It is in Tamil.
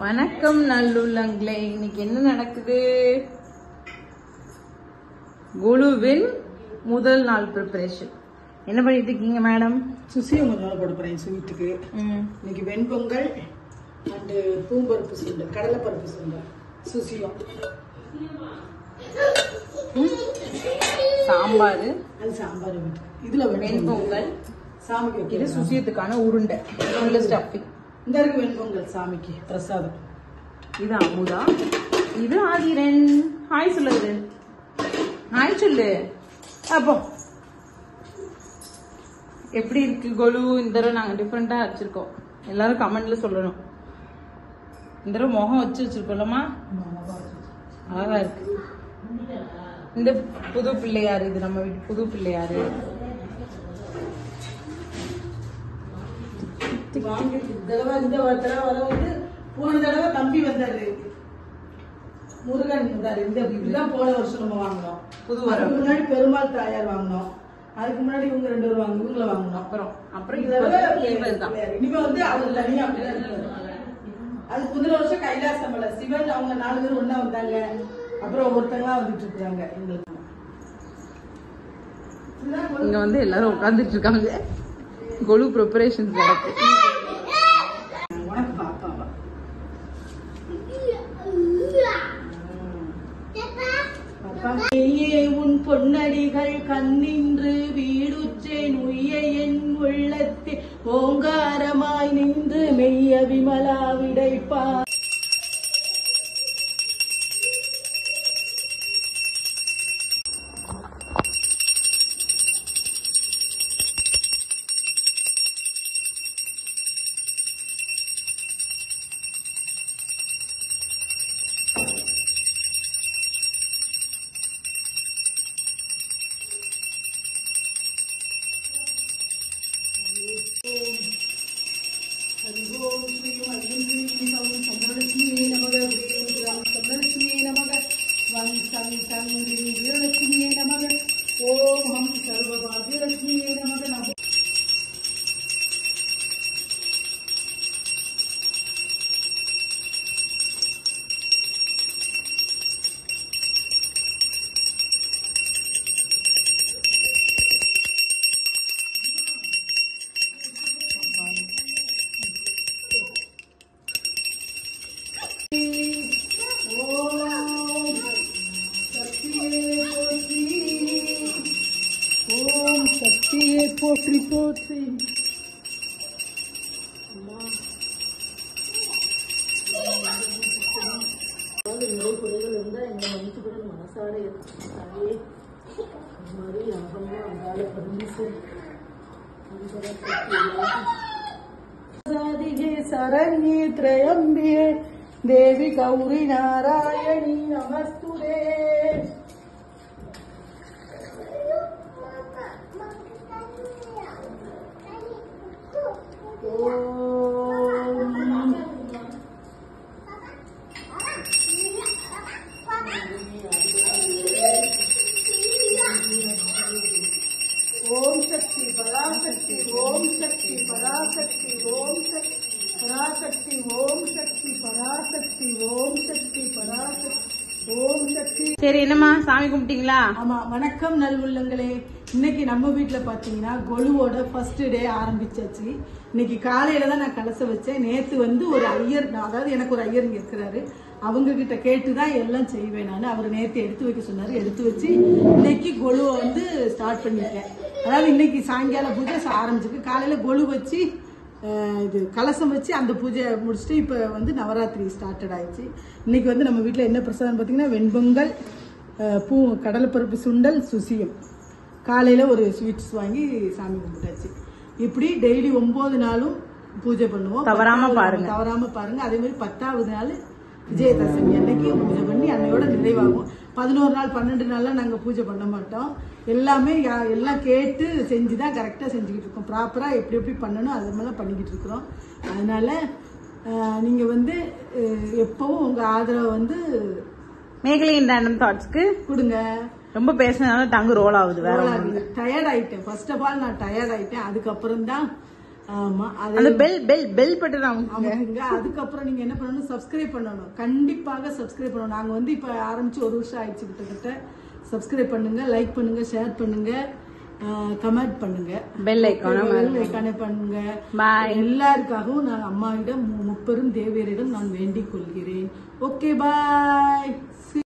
வணக்கம் நல்லுள்ளங்களே. இன்னைக்கு என்ன நடக்குது? குழுவின் முதல் நாள் ப்ரிப்பரேஷன். என்ன பண்ணிட்டு இருக்கீங்க மேடம்? சுசியம் கொஞ்ச நாள் போட போறேன் ஸ்வீட்டுக்கு. இன்னைக்கு வெண்பொங்கல் அண்ட் பூம்பருப்பு சுண்டல், கடலைப்பருப்பு சுண்டல், சுசியம், சாம்பார். அது சாம்பார். இதுல வெண்பொங்கல் சாமிக்கு இது சுசியத்துக்கான உருண்டை ஸ்டஃபிங். இந்த இருக்கு வெண்பொங்கல் சாமிக்கு பிரசாதம். இது அமுதா, இது ஆதிரன். ஹாய் சொல்லுது, ஹாய் சொல்லு. அப்போ எப்படி இருக்கு கொலு? இந்த தடவை நாங்க டிஃப்ரெண்டா வச்சிருக்கோம். எல்லாரும் கமெண்ட்ல சொல்லணும். இந்த தடவை முகம் வச்சிருக்கோம்லமா, அழகா இருக்கு. இந்த புது பிள்ளையாரு, இது நம்ம வீட்டு புது பிள்ளையாரு. போன தடவை தம்பி வந்தாரு, முருகன் வந்தாரு. இதுதான் போன வருஷம் நம்ம வாங்கினோம். புது வரம். முன்னாடி பெருமாள் தாயார் வாங்கினோம். அதுக்கு முன்னாடி இவங்க 2 பேரும் வாங்க, இவங்கள வாங்கினோம். அப்புறம் இனிமே வந்து அவர் தனியா அது முதல் வருஷம் கைலாசம் இல்ல சிவன். அவங்க 4 பேரும் ஒன்னா வந்தாங்க. அப்புறம் ஒருத்தங்களா வந்துட்டு இருக்காங்க. எங்களுக்கு இங்க வந்து எல்லாரும் உட்கார்ந்துட்டு இருக்காங்க. கொலு ப்ரிப்பரேஷன் நடக்கு. உனக்கு பாப்பாவா? உன் பொன்னடிகள் கண்ணின்று வீடுற்றேன் உய்ய என் உள்ளத்தே ஓங்காரமாய் நின்று மெய்ய விமலா விடைப்பா. சக்தியே போற்றி போற்றி. நிறை குறைகள் இருந்தா எங்க மனசு கூட மனசார தாயே மாதிரி அகமா அங்கால பரமேஸ்வரி சரண்யே திரயம்பியே தேவி கௌரி நாராயணி நமஸ்துதே. ஓம் சக்தி பராசக்தி, ஓம் சக்தி பராசக்தி, ஓம் சக்தி பராசக்தி, ஓம் சக்தி பராசக்தி, ஓம் சக்தி பராசக்தி, ஓம் சக்தி. சரி, என்னம்மா சாமி கும்பிட்டீங்களா? ஆமா. வணக்கம் நல்லுள்ளங்களே. இன்னைக்கு நம்ம வீட்டுல பாத்தீங்கன்னா கொலுவோட ஃபர்ஸ்ட் டே ஆரம்பிச்சாச்சு. இன்னைக்கு காலையில தான் நான் கலசம் வச்சேன். நேத்து வந்து ஒரு ஐயர், அதாவது எனக்கு ஒரு ஐயர் இங்க இருக்கிறாரு, அவங்க கிட்ட கேட்டுதான் எல்லாம் செய்வேன் நான். அவர் நேத்து எடுத்து வைக்க சொன்னாரு, எடுத்து வச்சு இன்னைக்கு கொலுவை வந்து ஸ்டார்ட் பண்ணிட்டேன். அதாவது இன்னைக்கு சாயங்கால பூஜை ஆரம்பிச்சிருக்கு. காலையில கொலு வச்சு இது கலசம் வச்சு அந்த பூஜை முடிச்சுட்டு இப்போ வந்து நவராத்திரி ஸ்டார்டட் ஆயிடுச்சு. இன்னைக்கு வந்து நம்ம வீட்டில் என்ன பிரசாதம் பார்த்தீங்கன்னா வெண்பொங்கல், கடலைப்பருப்பு சுண்டல், சுசியம். காலையில் ஒரு ஸ்வீட்ஸ் வாங்கி சாமி கும்பிட்டாச்சு. இப்படி டெய்லி 9 நாளும் பூஜை பண்ணுவோம். தவறாம பாருங்க. அதே மாதிரி 10வது நாள் விஜயதசமி அன்னைக்கு பூஜை பண்ணி அன்னையோட நிறைவாகும். 11 நாள் 12 நாள்லாம் நாங்கள் பூஜை பண்ண மாட்டோம். எல்லாமே எல்லாம் கேட்டு செஞ்சுதான் கரெக்டாக செஞ்சுக்கிட்டு இருக்கோம். ப்ராப்பராக எப்படி எப்படி பண்ணணும் அது மாதிரிலாம் பண்ணிக்கிட்டு இருக்கிறோம். அதனால நீங்கள் வந்து எப்பவும் உங்கள் ஆதரவை வந்து மேகலையின் ரேண்டம் தாட்ஸ்க்கு கொடுங்க. ரொம்ப பேசினால டங்கு ரோல் ஆகுது. வேற டயர்ட் ஆயிட்டேன். ஃபர்ஸ்ட் ஆஃப் ஆல் நான் டயர்ட் ஆயிட்டேன். அதுக்கப்புறம் தான் ஆமா அந்த பெல் பட்டன் அமுக்குங்க. அதுக்கப்புறம் நீங்க என்ன பண்ணணும், சப்ஸ்கிரைப் பண்ணணும். கண்டிப்பாக சப்ஸ்கிரைப் பண்ணணும். நாங்க வந்து இப்ப ஆரம்பிச்சு 1 வருஷம் ஆயிடுச்சு கிட்டத்தட்ட. சப்ஸ்கிரைப் பண்ணுங்க, லைக் பண்ணுங்க, ஷேர் பண்ணுங்க, கமெண்ட் பண்ணுங்க, பெல் ஐகானை பண்ணுங்க. எல்லாருக்காகவும் நான் அம்மாவிடம் முப்பெரும் தேவியரிடம் நான் வேண்டிக் கொள்கிறேன். ஓகே, பாய்.